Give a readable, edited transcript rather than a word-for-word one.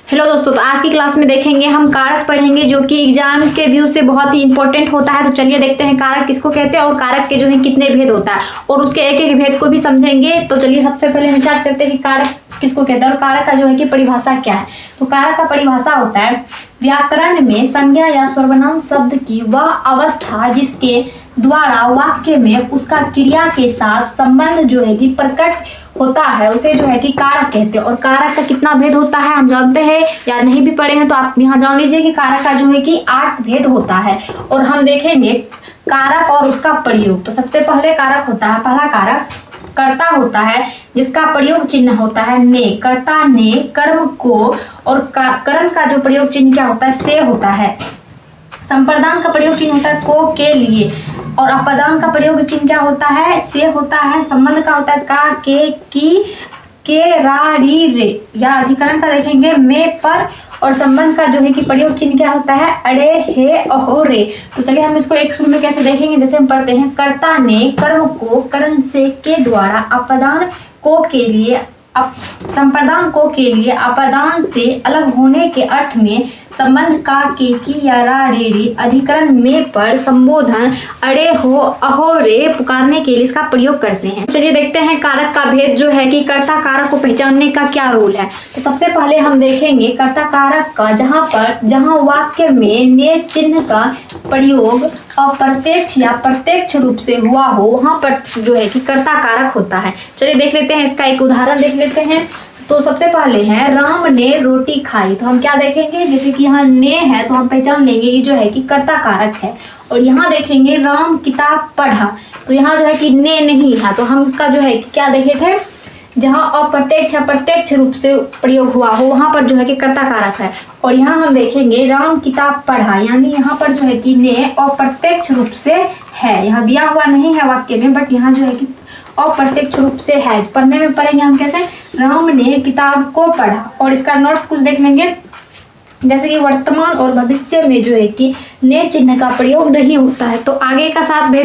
Hello दोस्तों, तो आज की क्लास में देखेंगे हम कारक पढ़ेंगे जो कि एग्जाम के व्यू से बहुत ही इंपॉर्टेंट होता है। तो चलिए देखते हैं कारक किसको कहते हैं और कारक के जो है कितने भेद होता है और उसके एक एक भेद को भी समझेंगे। तो चलिए सबसे पहले हम विचार करते हैं कि कारक किसको कहते हैं और कारक का जो है कि परिभाषा क्या है। तो कारक का परिभाषा होता है व्याकरण में संज्ञा या सर्वनाम शब्द की वह अवस्था जिसके द्वारा वाक्य में उसका क्रिया के साथ संबंध जो है कि प्रकट होता है उसे जो है कि कारक कहते हैं। और कारक का कितना भेद होता है हम जानते हैं या नहीं भी पढ़े हैं तो आप यहाँ जान लीजिए कि कारक का जो है कि 8 भेद होता है। और हम देखेंगे कारक और उसका प्रयोग। तो सबसे पहले कारक होता है, पहला कारक कर्ता होता है जिसका प्रयोग चिन्ह होता है ने। कर्ता ने कर्म को और कर्म का जो प्रयोग चिन्ह क्या होता है से होता है। संप्रदान का प्रयोग चिन्ह होता है को के लिए और अपदान का प्रयोग चिन्ह क्या होता है से होता है। संबंध का होता है का के की के रा री रे या अधिकरण का देखेंगे में पर और संबंध का जो है कि प्रयोग चिन्ह क्या होता है अरे हे अहो रे। तो चलिए हम इसको एक सूत्र में कैसे देखेंगे। जैसे हम पढ़ते हैं कर्ता ने कर्म को करण से के द्वारा अपदान को के लिए संप्रदान को के लिए अपदान से अलग होने के अर्थ में संबंध का के की या रा रे री अधिकरण में पर संबोधन अरे हो अहो रे पुकारने के लिए इसका प्रयोग करते हैं। चलिए देखते हैं कारक का भेद जो है कि कर्ता कारक को पहचानने का क्या रूल है। तो सबसे पहले हम देखेंगे कर्ता कारक का जहां वाक्य में ने चिन्ह का प्रयोग अप्रत्यक्ष या प्रत्यक्ष रूप से हुआ हो वहां पर जो है कि कर्ता कारक होता है। चलिए देख लेते हैं, इसका एक उदाहरण देख लेते हैं। तो सबसे पहले है राम ने रोटी खाई। तो हम क्या देखेंगे, जैसे कि यहाँ ने है तो हम पहचान लेंगे ये जो है कि कर्ता कारक है। और यहाँ देखेंगे राम किताब पढ़ा तो यहाँ जो है कि ने नहीं है तो हम इसका जो है कि क्या देखे थे जहाँ अप्रत्यक्ष या प्रत्यक्ष रूप से प्रयोग हुआ हो वहां पर जो है कि कर्ता कारक है। और यहाँ हम देखेंगे राम किताब पढ़ा यानी यहाँ पर जो है कि ने अप्रत्यक्ष रूप से है, यहाँ दिया हुआ नहीं है वाक्य में बट यहाँ जो है कि अप्रत्यक्ष रूप से है। पढ़ने में पढ़ेंगे हम कैसे, राम ने किताब को पढ़ा। और इसका नोट्स कुछ देख लेंगे, जैसे कि वर्तमान और भविष्य में जो है कि ने चिन्ह का प्रयोग नहीं होता है। तो आगे का साथ भेद